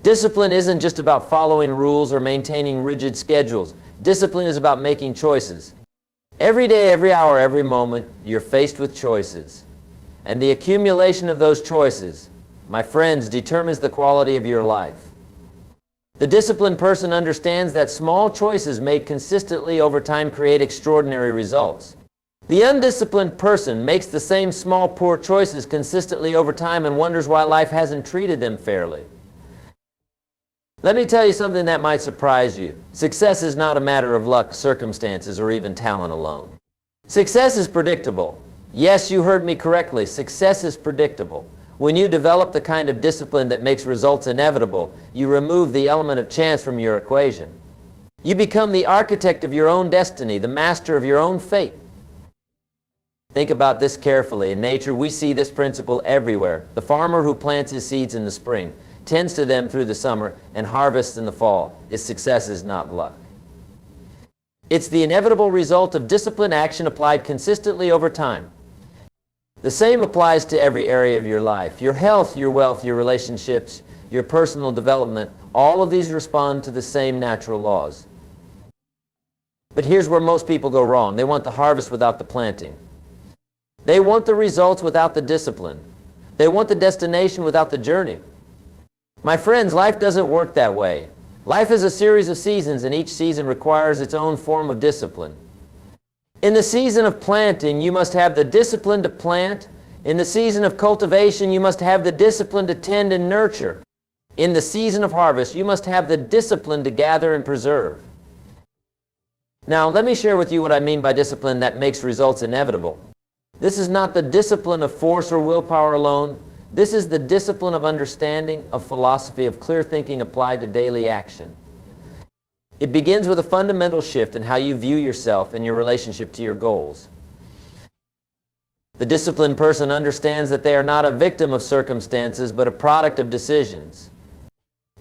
Discipline isn't just about following rules or maintaining rigid schedules. Discipline is about making choices. Every day, every hour, every moment, you're faced with choices. And the accumulation of those choices, my friends, determines the quality of your life. The disciplined person understands that small choices made consistently over time create extraordinary results. The undisciplined person makes the same small poor choices consistently over time and wonders why life hasn't treated them fairly. Let me tell you something that might surprise you. Success is not a matter of luck, circumstances, or even talent alone. Success is predictable. Yes, you heard me correctly. Success is predictable. When you develop the kind of discipline that makes results inevitable, you remove the element of chance from your equation. You become the architect of your own destiny, the master of your own fate. Think about this carefully. In nature, we see this principle everywhere. The farmer who plants his seeds in the spring, tends to them through the summer, and harvests in the fall. His success is not luck. It's the inevitable result of disciplined action applied consistently over time. The same applies to every area of your life. Your health, your wealth, your relationships, your personal development, all of these respond to the same natural laws. But here's where most people go wrong. They want the harvest without the planting. They want the results without the discipline. They want the destination without the journey. My friends, life doesn't work that way. Life is a series of seasons, and each season requires its own form of discipline. In the season of planting, you must have the discipline to plant. In the season of cultivation, you must have the discipline to tend and nurture. In the season of harvest, you must have the discipline to gather and preserve. Now, let me share with you what I mean by discipline that makes results inevitable. This is not the discipline of force or willpower alone. This is the discipline of understanding, of philosophy, of clear thinking applied to daily action. It begins with a fundamental shift in how you view yourself and your relationship to your goals. The disciplined person understands that they are not a victim of circumstances, but a product of decisions.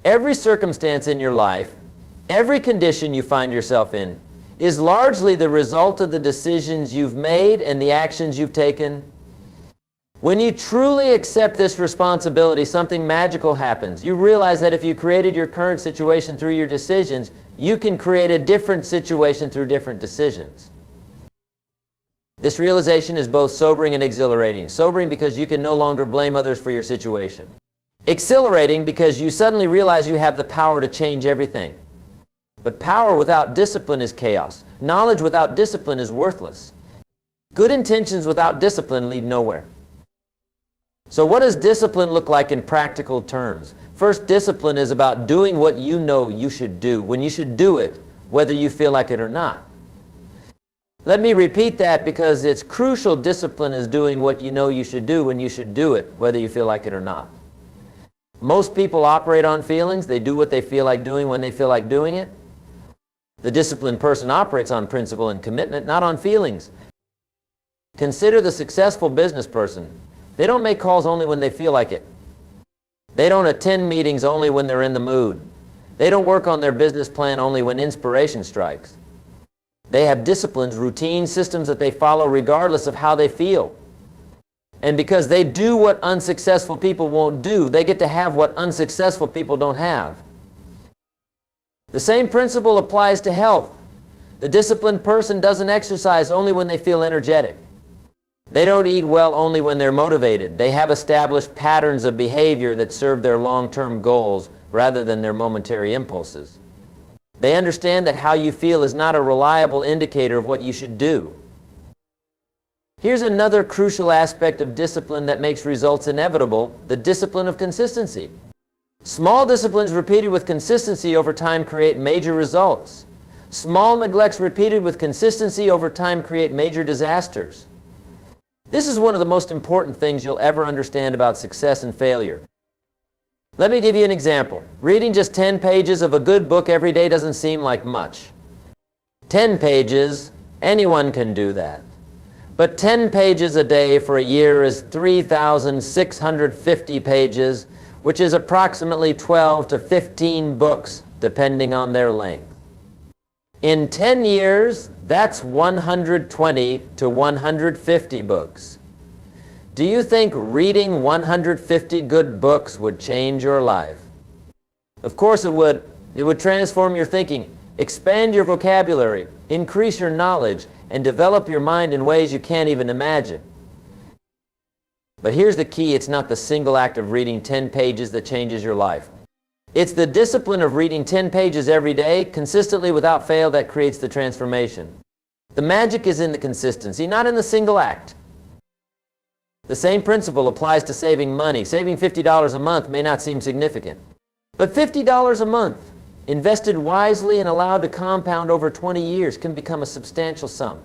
Every circumstance in your life, every condition you find yourself in, is largely the result of the decisions you've made and the actions you've taken. When you truly accept this responsibility, something magical happens. You realize that if you created your current situation through your decisions, you can create a different situation through different decisions. This realization is both sobering and exhilarating. Sobering because you can no longer blame others for your situation. Exhilarating because you suddenly realize you have the power to change everything. But power without discipline is chaos. Knowledge without discipline is worthless. Good intentions without discipline lead nowhere. So what does discipline look like in practical terms? First, discipline is about doing what you know you should do, when you should do it, whether you feel like it or not. Let me repeat that because it's crucial. Discipline is doing what you know you should do when you should do it, whether you feel like it or not. Most people operate on feelings. They do what they feel like doing when they feel like doing it. The disciplined person operates on principle and commitment, not on feelings. Consider the successful business person. They don't make calls only when they feel like it. They don't attend meetings only when they're in the mood. They don't work on their business plan only when inspiration strikes. They have disciplines, routines, systems that they follow regardless of how they feel. And because they do what unsuccessful people won't do, they get to have what unsuccessful people don't have. The same principle applies to health. The disciplined person doesn't exercise only when they feel energetic. They don't eat well only when they're motivated. They have established patterns of behavior that serve their long-term goals rather than their momentary impulses. They understand that how you feel is not a reliable indicator of what you should do. Here's another crucial aspect of discipline that makes results inevitable: the discipline of consistency. Small disciplines repeated with consistency over time create major results. Small neglects repeated with consistency over time create major disasters. This is one of the most important things you'll ever understand about success and failure. Let me give you an example. Reading just 10 pages of a good book every day doesn't seem like much. 10 pages, anyone can do that. But 10 pages a day for a year is 3,650 pages, which is approximately 12 to 15 books, depending on their length. In 10 years, that's 120 to 150 books. Do you think reading 150 good books would change your life? Of course it would. It would transform your thinking, expand your vocabulary, increase your knowledge, and develop your mind in ways you can't even imagine. But here's the key: it's not the single act of reading 10 pages that changes your life. It's the discipline of reading 10 pages every day, consistently without fail, that creates the transformation. The magic is in the consistency, not in the single act. The same principle applies to saving money. Saving $50 a month may not seem significant, but $50 a month, invested wisely and allowed to compound over 20 years, can become a substantial sum.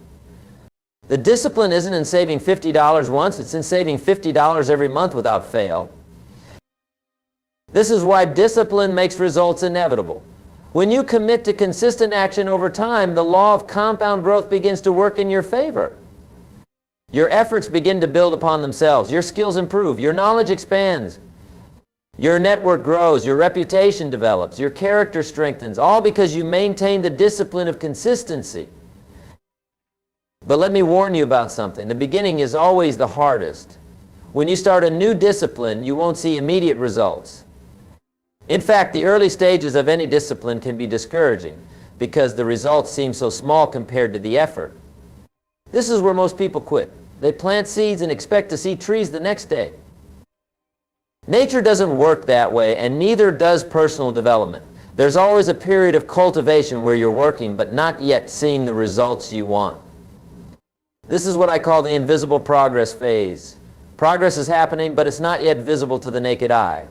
The discipline isn't in saving $50 once, it's in saving $50 every month without fail. This is why discipline makes results inevitable. When you commit to consistent action over time, the law of compound growth begins to work in your favor. Your efforts begin to build upon themselves. Your skills improve. Your knowledge expands. Your network grows. Your reputation develops. Your character strengthens, all because you maintain the discipline of consistency. But let me warn you about something. The beginning is always the hardest. When you start a new discipline, you won't see immediate results. In fact, the early stages of any discipline can be discouraging because the results seem so small compared to the effort. This is where most people quit. They plant seeds and expect to see trees the next day. Nature doesn't work that way, and neither does personal development. There's always a period of cultivation where you're working but not yet seeing the results you want. This is what I call the invisible progress phase. Progress is happening, but it's not yet visible to the naked eye.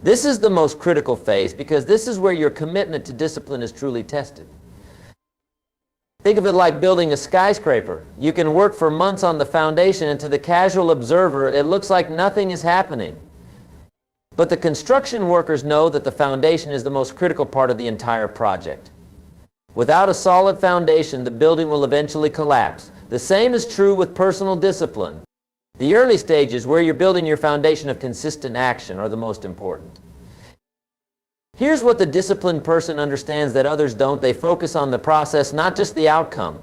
This is the most critical phase because this is where your commitment to discipline is truly tested. Think of it like building a skyscraper. You can work for months on the foundation, and to the casual observer, it looks like nothing is happening. But the construction workers know that the foundation is the most critical part of the entire project. Without a solid foundation, the building will eventually collapse. The same is true with personal discipline. The early stages, where you're building your foundation of consistent action, are the most important. Here's what the disciplined person understands that others don't. They focus on the process, not just the outcome.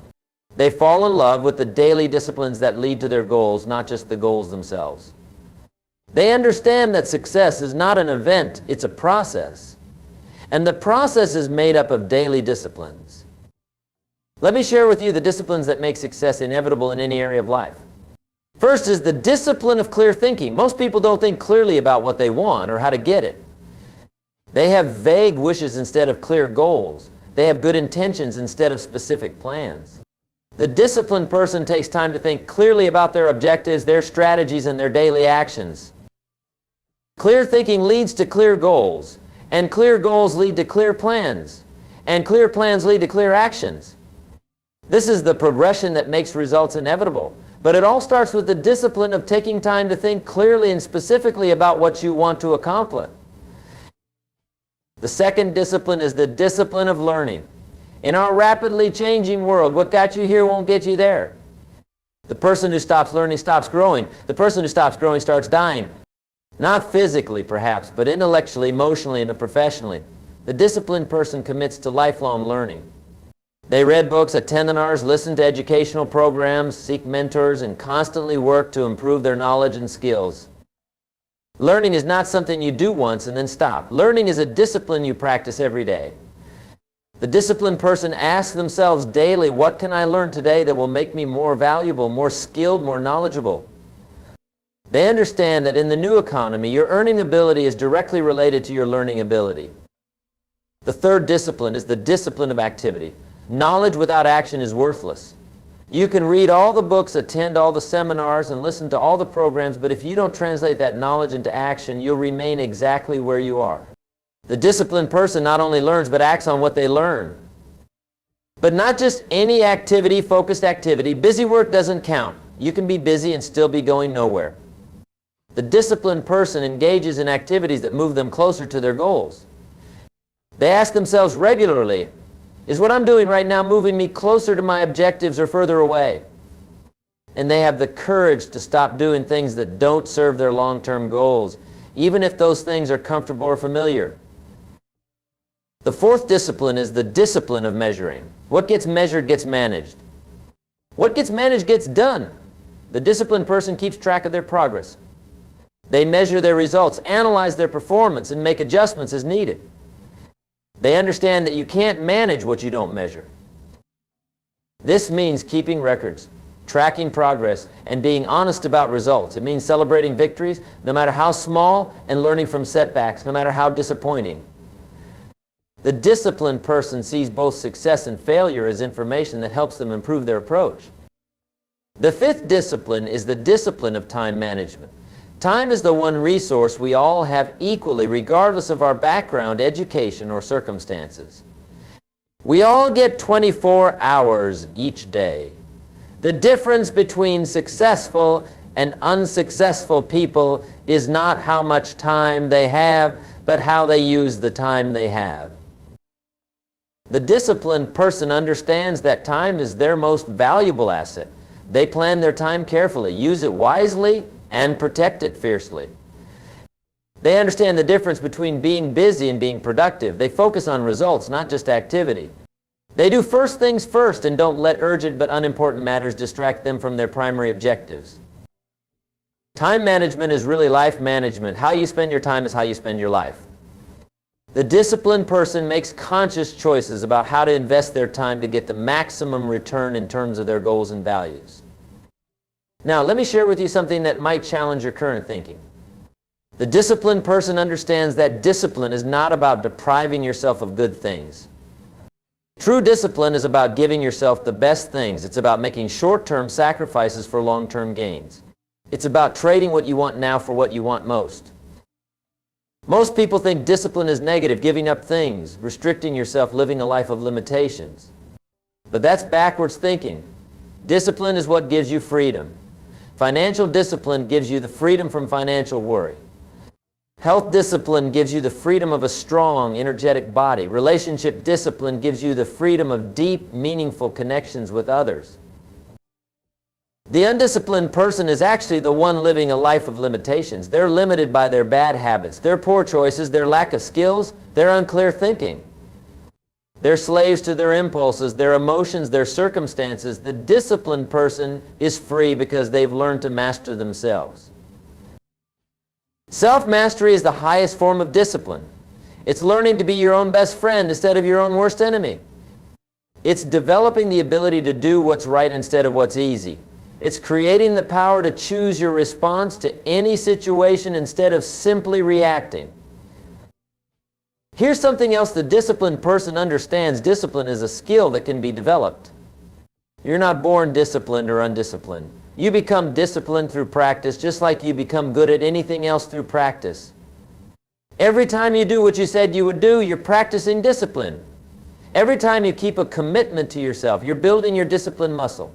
They fall in love with the daily disciplines that lead to their goals, not just the goals themselves. They understand that success is not an event, it's a process. And the process is made up of daily disciplines. Let me share with you the disciplines that make success inevitable in any area of life. First is the discipline of clear thinking. Most people don't think clearly about what they want or how to get it. They have vague wishes instead of clear goals. They have good intentions instead of specific plans. The disciplined person takes time to think clearly about their objectives, their strategies, and their daily actions. Clear thinking leads to clear goals, and clear goals lead to clear plans, and clear plans lead to clear actions. This is the progression that makes results inevitable. But it all starts with the discipline of taking time to think clearly and specifically about what you want to accomplish. The second discipline is the discipline of learning. In our rapidly changing world, what got you here won't get you there. The person who stops learning stops growing. The person who stops growing starts dying. Not physically, perhaps, but intellectually, emotionally, and professionally. The disciplined person commits to lifelong learning. They read books, attend seminars, listen to educational programs, seek mentors, and constantly work to improve their knowledge and skills. Learning is not something you do once and then stop. Learning is a discipline you practice every day. The disciplined person asks themselves daily, what can I learn today that will make me more valuable, more skilled, more knowledgeable? They understand that in the new economy, your earning ability is directly related to your learning ability. The third discipline is the discipline of activity. Knowledge without action is worthless. You can read all the books, attend all the seminars, and listen to all the programs, but if you don't translate that knowledge into action, you'll remain exactly where you are. The disciplined person not only learns, but acts on what they learn. But not just any activity, focused activity. Busy work doesn't count. You can be busy and still be going nowhere. The disciplined person engages in activities that move them closer to their goals. They ask themselves regularly, is what I'm doing right now moving me closer to my objectives or further away? And they have the courage to stop doing things that don't serve their long-term goals, even if those things are comfortable or familiar. The fourth discipline is the discipline of measuring. What gets measured gets managed. What gets managed gets done. The disciplined person keeps track of their progress. They measure their results, analyze their performance, and make adjustments as needed. They understand that you can't manage what you don't measure. This means keeping records, tracking progress, and being honest about results. It means celebrating victories, no matter how small, and learning from setbacks, no matter how disappointing. The disciplined person sees both success and failure as information that helps them improve their approach. The fifth discipline is the discipline of time management. Time is the one resource we all have equally, regardless of our background, education, or circumstances. We all get 24 hours each day. The difference between successful and unsuccessful people is not how much time they have, but how they use the time they have. The disciplined person understands that time is their most valuable asset. They plan their time carefully, use it wisely, and protect it fiercely. They understand the difference between being busy and being productive. They focus on results, not just activity. They do first things first and don't let urgent but unimportant matters distract them from their primary objectives. Time management is really life management. How you spend your time is how you spend your life. The disciplined person makes conscious choices about how to invest their time to get the maximum return in terms of their goals and values. Now, let me share with you something that might challenge your current thinking. The disciplined person understands that discipline is not about depriving yourself of good things. True discipline is about giving yourself the best things. It's about making short-term sacrifices for long-term gains. It's about trading what you want now for what you want most. Most people think discipline is negative, giving up things, restricting yourself, living a life of limitations. But that's backwards thinking. Discipline is what gives you freedom. Financial discipline gives you the freedom from financial worry. Health discipline gives you the freedom of a strong, energetic body. Relationship discipline gives you the freedom of deep, meaningful connections with others. The undisciplined person is actually the one living a life of limitations. They're limited by their bad habits, their poor choices, their lack of skills, their unclear thinking. They're slaves to their impulses, their emotions, their circumstances. The disciplined person is free because they've learned to master themselves. Self-mastery is the highest form of discipline. It's learning to be your own best friend instead of your own worst enemy. It's developing the ability to do what's right instead of what's easy. It's creating the power to choose your response to any situation instead of simply reacting. Here's something else the disciplined person understands. Discipline is a skill that can be developed. You're not born disciplined or undisciplined. You become disciplined through practice, just like you become good at anything else through practice. Every time you do what you said you would do, you're practicing discipline. Every time you keep a commitment to yourself, you're building your discipline muscle.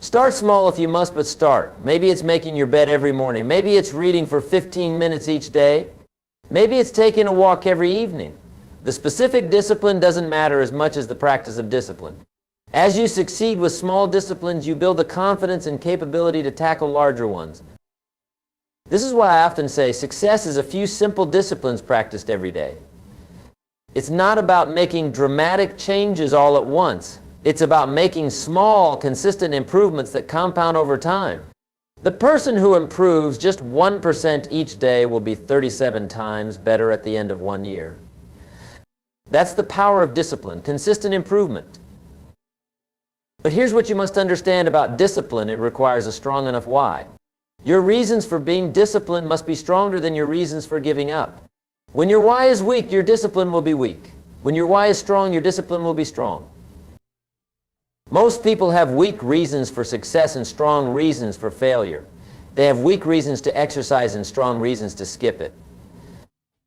Start small if you must, but start. Maybe it's making your bed every morning. Maybe it's reading for 15 minutes each day. Maybe it's taking a walk every evening. The specific discipline doesn't matter as much as the practice of discipline. As you succeed with small disciplines, you build the confidence and capability to tackle larger ones. This is why I often say success is a few simple disciplines practiced every day. It's not about making dramatic changes all at once. It's about making small, consistent improvements that compound over time. The person who improves just 1% each day will be 37 times better at the end of 1 year. That's the power of discipline, consistent improvement. But here's what you must understand about discipline. It requires a strong enough why. Your reasons for being disciplined must be stronger than your reasons for giving up. When your why is weak, your discipline will be weak. When your why is strong, your discipline will be strong. Most people have weak reasons for success and strong reasons for failure. They have weak reasons to exercise and strong reasons to skip it.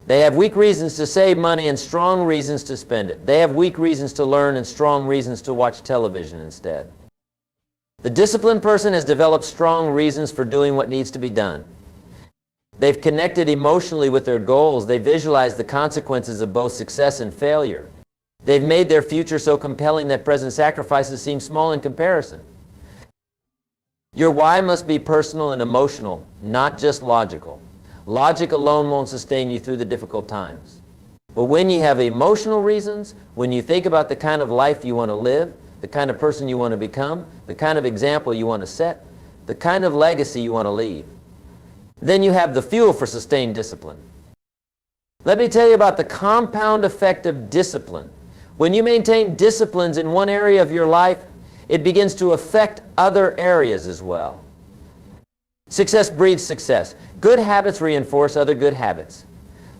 They have weak reasons to save money and strong reasons to spend it. They have weak reasons to learn and strong reasons to watch television instead. The disciplined person has developed strong reasons for doing what needs to be done. They've connected emotionally with their goals. They visualize the consequences of both success and failure. They've made their future so compelling that present sacrifices seem small in comparison. Your why must be personal and emotional, not just logical. Logic alone won't sustain you through the difficult times. But when you have emotional reasons, when you think about the kind of life you want to live, the kind of person you want to become, the kind of example you want to set, the kind of legacy you want to leave, then you have the fuel for sustained discipline. Let me tell you about the compound effect of discipline. When you maintain disciplines in one area of your life, it begins to affect other areas as well. Success breeds success. Good habits reinforce other good habits.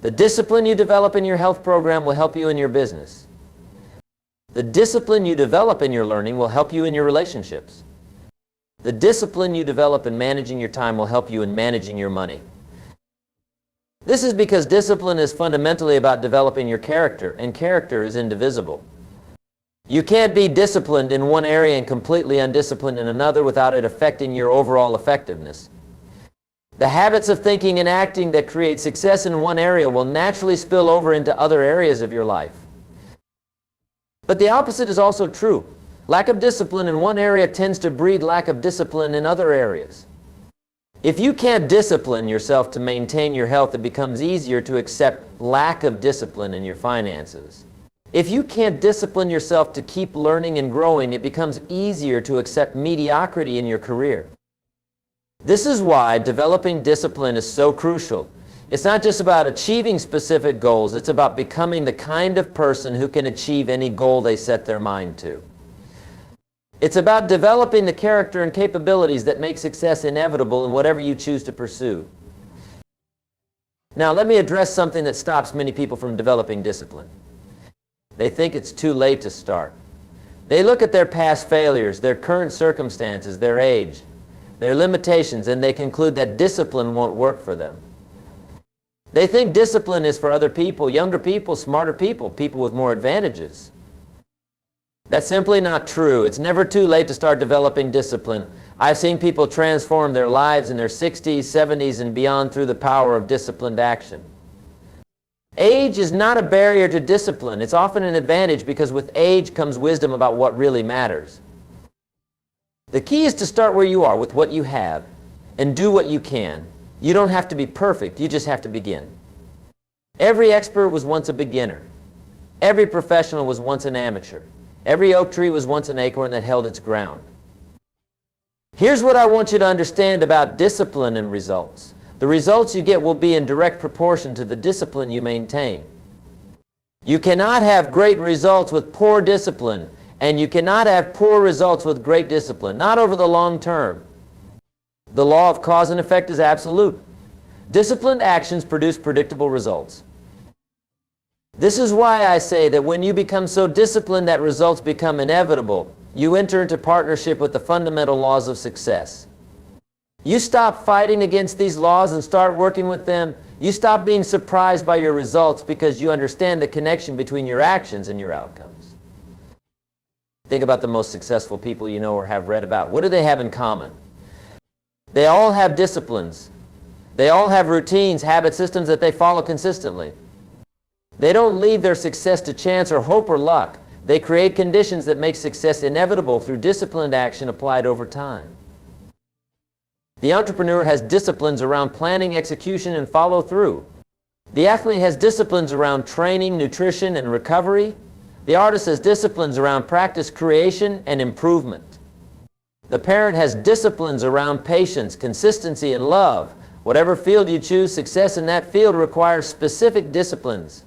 The discipline you develop in your health program will help you in your business. The discipline you develop in your learning will help you in your relationships. The discipline you develop in managing your time will help you in managing your money. This is because discipline is fundamentally about developing your character, and character is indivisible. You can't be disciplined in one area and completely undisciplined in another without it affecting your overall effectiveness. The habits of thinking and acting that create success in one area will naturally spill over into other areas of your life. But the opposite is also true. Lack of discipline in one area tends to breed lack of discipline in other areas. If you can't discipline yourself to maintain your health, it becomes easier to accept lack of discipline in your finances. If you can't discipline yourself to keep learning and growing, it becomes easier to accept mediocrity in your career. This is why developing discipline is so crucial. It's not just about achieving specific goals, it's about becoming the kind of person who can achieve any goal they set their mind to. It's about developing the character and capabilities that make success inevitable in whatever you choose to pursue. Now, let me address something that stops many people from developing discipline. They think it's too late to start. They look at their past failures, their current circumstances, their age, their limitations, and they conclude that discipline won't work for them. They think discipline is for other people, younger people, smarter people, people with more advantages. That's simply not true. It's never too late to start developing discipline. I've seen people transform their lives in their 60s, 70s, and beyond through the power of disciplined action. Age is not a barrier to discipline. It's often an advantage because with age comes wisdom about what really matters. The key is to start where you are with what you have and do what you can. You don't have to be perfect. You just have to begin. Every expert was once a beginner. Every professional was once an amateur. Every oak tree was once an acorn that held its ground. Here's what I want you to understand about discipline and results. The results you get will be in direct proportion to the discipline you maintain. You cannot have great results with poor discipline, and you cannot have poor results with great discipline, not over the long term. The law of cause and effect is absolute. Disciplined actions produce predictable results. This is why I say that when you become so disciplined that results become inevitable, you enter into partnership with the fundamental laws of success. You stop fighting against these laws and start working with them. You stop being surprised by your results because you understand the connection between your actions and your outcomes. Think about the most successful people you know or have read about. What do they have in common? They all have disciplines. They all have routines, habit systems that they follow consistently. They don't leave their success to chance or hope or luck. They create conditions that make success inevitable through disciplined action applied over time. The entrepreneur has disciplines around planning, execution, and follow through. The athlete has disciplines around training, nutrition, and recovery. The artist has disciplines around practice, creation, and improvement. The parent has disciplines around patience, consistency, and love. Whatever field you choose, success in that field requires specific disciplines.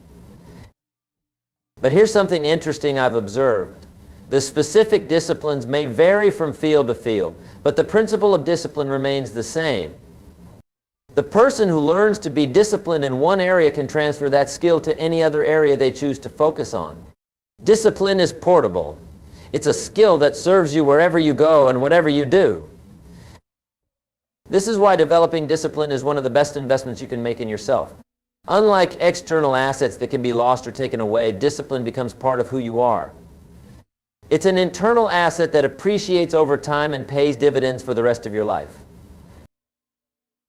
But here's something interesting I've observed. The specific disciplines may vary from field to field, but the principle of discipline remains the same. The person who learns to be disciplined in one area can transfer that skill to any other area they choose to focus on. Discipline is portable. It's a skill that serves you wherever you go and whatever you do. This is why developing discipline is one of the best investments you can make in yourself. Unlike external assets that can be lost or taken away, discipline becomes part of who you are. It's an internal asset that appreciates over time and pays dividends for the rest of your life.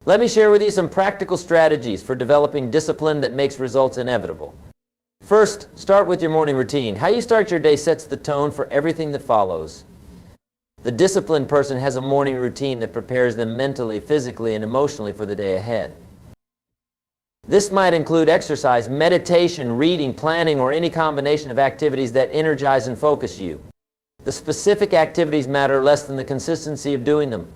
Let me share with you some practical strategies for developing discipline that makes results inevitable. First, start with your morning routine. How you start your day sets the tone for everything that follows. The disciplined person has a morning routine that prepares them mentally, physically, and emotionally for the day ahead. This might include exercise, meditation, reading, planning, or any combination of activities that energize and focus you. The specific activities matter less than the consistency of doing them.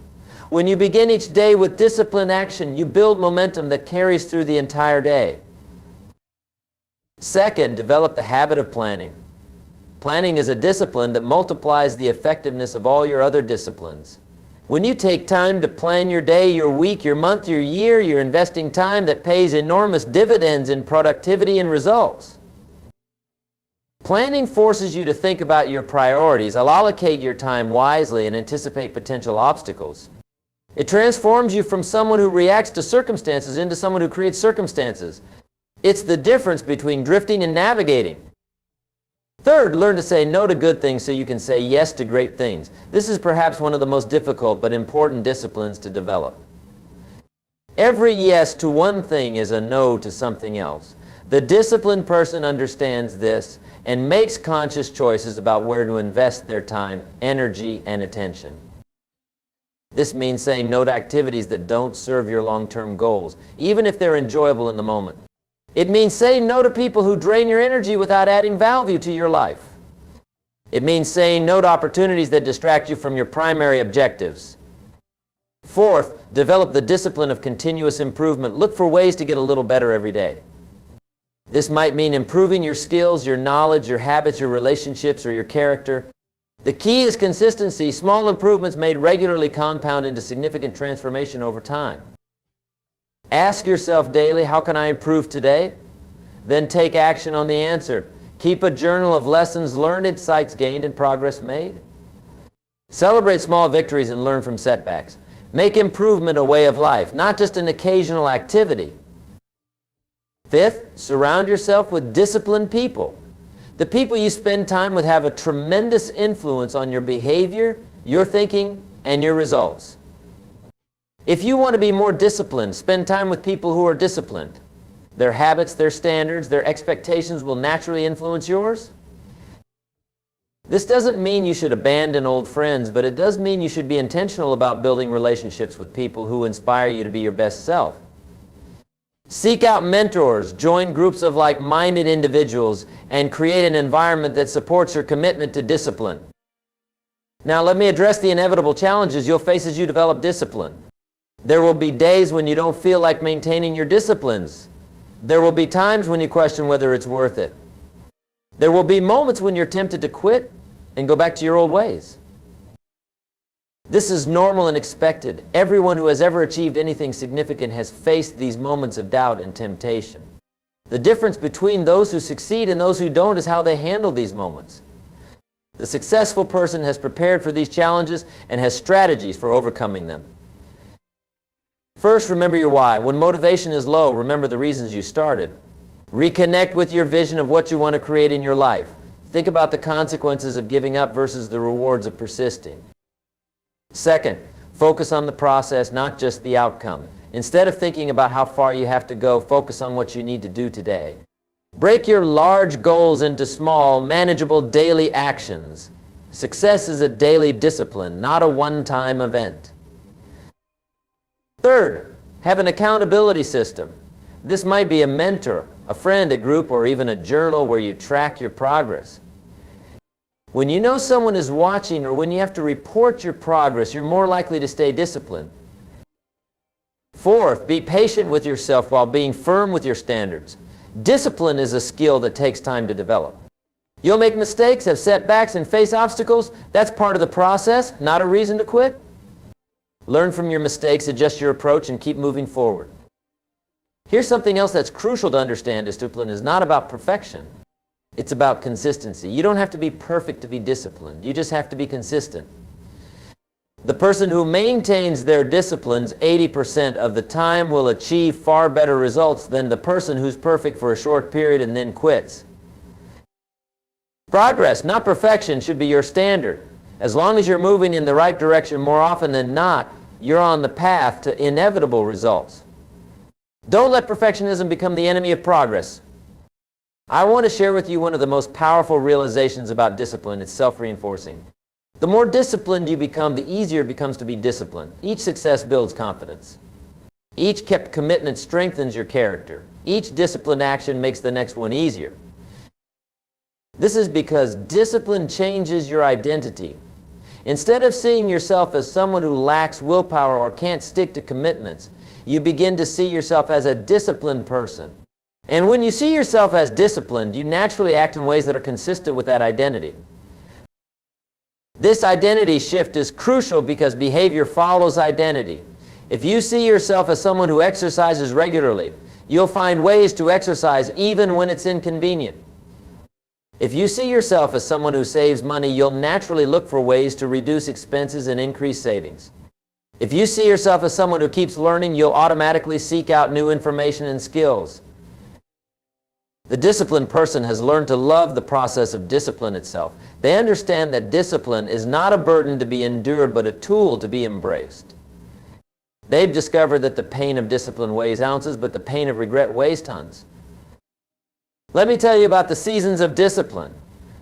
When you begin each day with disciplined action, you build momentum that carries through the entire day. Second, develop the habit of planning. Planning is a discipline that multiplies the effectiveness of all your other disciplines. When you take time to plan your day, your week, your month, your year, you're investing time that pays enormous dividends in productivity and results. Planning forces you to think about your priorities, allocate your time wisely, and anticipate potential obstacles. It transforms you from someone who reacts to circumstances into someone who creates circumstances. It's the difference between drifting and navigating. Third, learn to say no to good things so you can say yes to great things. This is perhaps one of the most difficult but important disciplines to develop. Every yes to one thing is a no to something else. The disciplined person understands this and makes conscious choices about where to invest their time, energy, and attention. This means saying no to activities that don't serve your long-term goals, even if they're enjoyable in the moment. It means saying no to people who drain your energy without adding value to your life. It means saying no to opportunities that distract you from your primary objectives. Fourth, develop the discipline of continuous improvement. Look for ways to get a little better every day. This might mean improving your skills, your knowledge, your habits, your relationships, or your character. The key is consistency. Small improvements made regularly compound into significant transformation over time. Ask yourself daily, how can I improve today? Then take action on the answer. Keep a journal of lessons learned, insights gained, and progress made. Celebrate small victories and learn from setbacks. Make improvement a way of life, not just an occasional activity. Fifth, surround yourself with disciplined people. The people you spend time with have a tremendous influence on your behavior, your thinking, and your results. If you want to be more disciplined, spend time with people who are disciplined. Their habits, their standards, their expectations will naturally influence yours. This doesn't mean you should abandon old friends, but it does mean you should be intentional about building relationships with people who inspire you to be your best self. Seek out mentors, join groups of like-minded individuals, and create an environment that supports your commitment to discipline. Now let me address the inevitable challenges you'll face as you develop discipline. There will be days when you don't feel like maintaining your disciplines. There will be times when you question whether it's worth it. There will be moments when you're tempted to quit and go back to your old ways. This is normal and expected. Everyone who has ever achieved anything significant has faced these moments of doubt and temptation. The difference between those who succeed and those who don't is how they handle these moments. The successful person has prepared for these challenges and has strategies for overcoming them. First, remember your why. When motivation is low, remember the reasons you started. Reconnect with your vision of what you want to create in your life. Think about the consequences of giving up versus the rewards of persisting. Second, focus on the process, not just the outcome. Instead of thinking about how far you have to go, focus on what you need to do today. Break your large goals into small, manageable daily actions. Success is a daily discipline, not a one-time event. Third, have an accountability system. This might be a mentor, a friend, a group, or even a journal where you track your progress. When you know someone is watching or when you have to report your progress, you're more likely to stay disciplined. Fourth, be patient with yourself while being firm with your standards. Discipline is a skill that takes time to develop. You'll make mistakes, have setbacks, and face obstacles. That's part of the process, not a reason to quit. Learn from your mistakes, adjust your approach, and keep moving forward. Here's something else that's crucial to understand. Discipline is not about perfection. It's about consistency. You don't have to be perfect to be disciplined. You just have to be consistent. The person who maintains their disciplines 80% of the time will achieve far better results than the person who's perfect for a short period and then quits. Progress, not perfection, should be your standard. As long as you're moving in the right direction more often than not, you're on the path to inevitable results. Don't let perfectionism become the enemy of progress. I want to share with you one of the most powerful realizations about discipline. It's self-reinforcing. The more disciplined you become, the easier it becomes to be disciplined. Each success builds confidence. Each kept commitment strengthens your character. Each disciplined action makes the next one easier. This is because discipline changes your identity. Instead of seeing yourself as someone who lacks willpower or can't stick to commitments, you begin to see yourself as a disciplined person. And when you see yourself as disciplined, you naturally act in ways that are consistent with that identity. This identity shift is crucial because behavior follows identity. If you see yourself as someone who exercises regularly, you'll find ways to exercise even when it's inconvenient. If you see yourself as someone who saves money, you'll naturally look for ways to reduce expenses and increase savings. If you see yourself as someone who keeps learning, you'll automatically seek out new information and skills. The disciplined person has learned to love the process of discipline itself. They understand that discipline is not a burden to be endured, but a tool to be embraced. They've discovered that the pain of discipline weighs ounces, but the pain of regret weighs tons. Let me tell you about the seasons of discipline.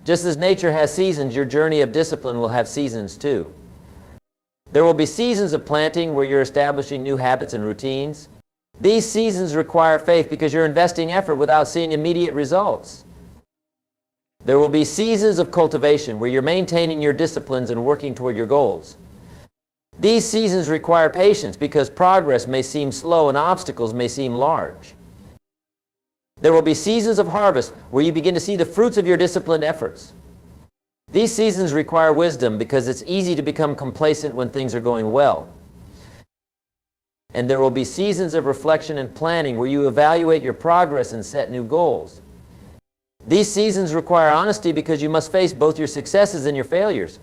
Just as nature has seasons, your journey of discipline will have seasons too. There will be seasons of planting where you're establishing new habits and routines. These seasons require faith because you're investing effort without seeing immediate results. There will be seasons of cultivation where you're maintaining your disciplines and working toward your goals. These seasons require patience because progress may seem slow and obstacles may seem large. There will be seasons of harvest where you begin to see the fruits of your disciplined efforts. These seasons require wisdom because it's easy to become complacent when things are going well. And there will be seasons of reflection and planning where you evaluate your progress and set new goals. These seasons require honesty because you must face both your successes and your failures.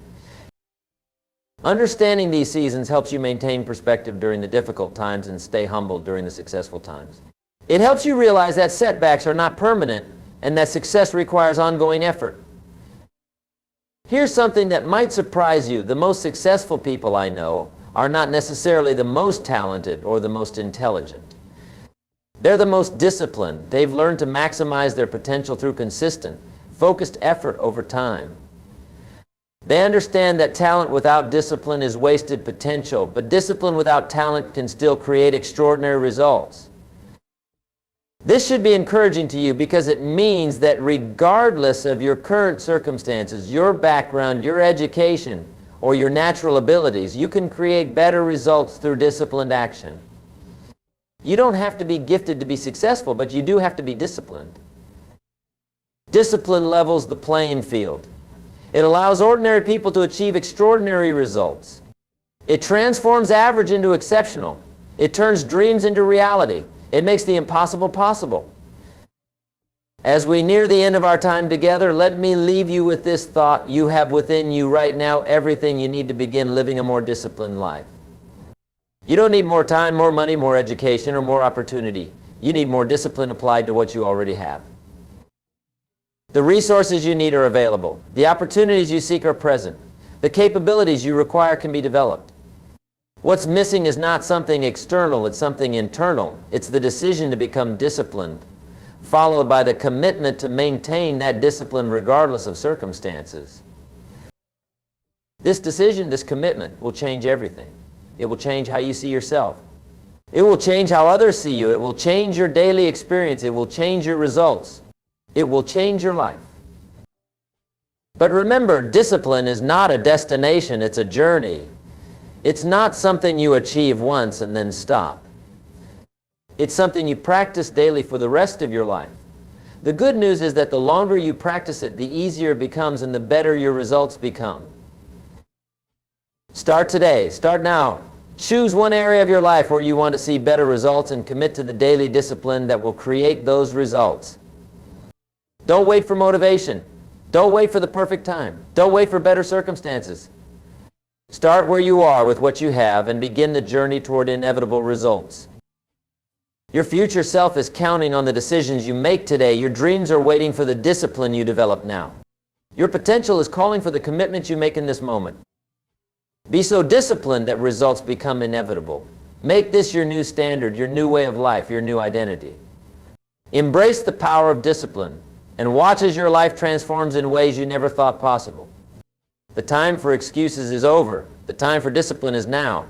Understanding these seasons helps you maintain perspective during the difficult times and stay humble during the successful times. It helps you realize that setbacks are not permanent and that success requires ongoing effort. Here's something that might surprise you. The most successful people I know are not necessarily the most talented or the most intelligent. They're the most disciplined. They've learned to maximize their potential through consistent, focused effort over time. They understand that talent without discipline is wasted potential, but discipline without talent can still create extraordinary results. This should be encouraging to you because it means that regardless of your current circumstances, your background, your education, or your natural abilities, you can create better results through disciplined action. You don't have to be gifted to be successful, but you do have to be disciplined. Discipline levels the playing field. It allows ordinary people to achieve extraordinary results. It transforms average into exceptional. It turns dreams into reality. It makes the impossible possible. As we near the end of our time together, let me leave you with this thought. You have within you right now everything you need to begin living a more disciplined life. You don't need more time, more money, more education, or more opportunity. You need more discipline applied to what you already have. The resources you need are available. The opportunities you seek are present. The capabilities you require can be developed. What's missing is not something external, it's something internal. It's the decision to become disciplined, followed by the commitment to maintain that discipline regardless of circumstances. This decision, this commitment will change everything. It will change how you see yourself. It will change how others see you. It will change your daily experience. It will change your results. It will change your life. But remember, discipline is not a destination, it's a journey. It's not something you achieve once and then stop. It's something you practice daily for the rest of your life. The good news is that the longer you practice it, the easier it becomes and the better your results become. Start today. Start now. Choose one area of your life where you want to see better results and commit to the daily discipline that will create those results. Don't wait for motivation. Don't wait for the perfect time. Don't wait for better circumstances. Start where you are with what you have and begin the journey toward inevitable results. Your future self is counting on the decisions you make today. Your dreams are waiting for the discipline you develop now. Your potential is calling for the commitments you make in this moment. Be so disciplined that results become inevitable. Make this your new standard, your new way of life, your new identity. Embrace the power of discipline and watch as your life transforms in ways you never thought possible. The time for excuses is over. The time for discipline is now.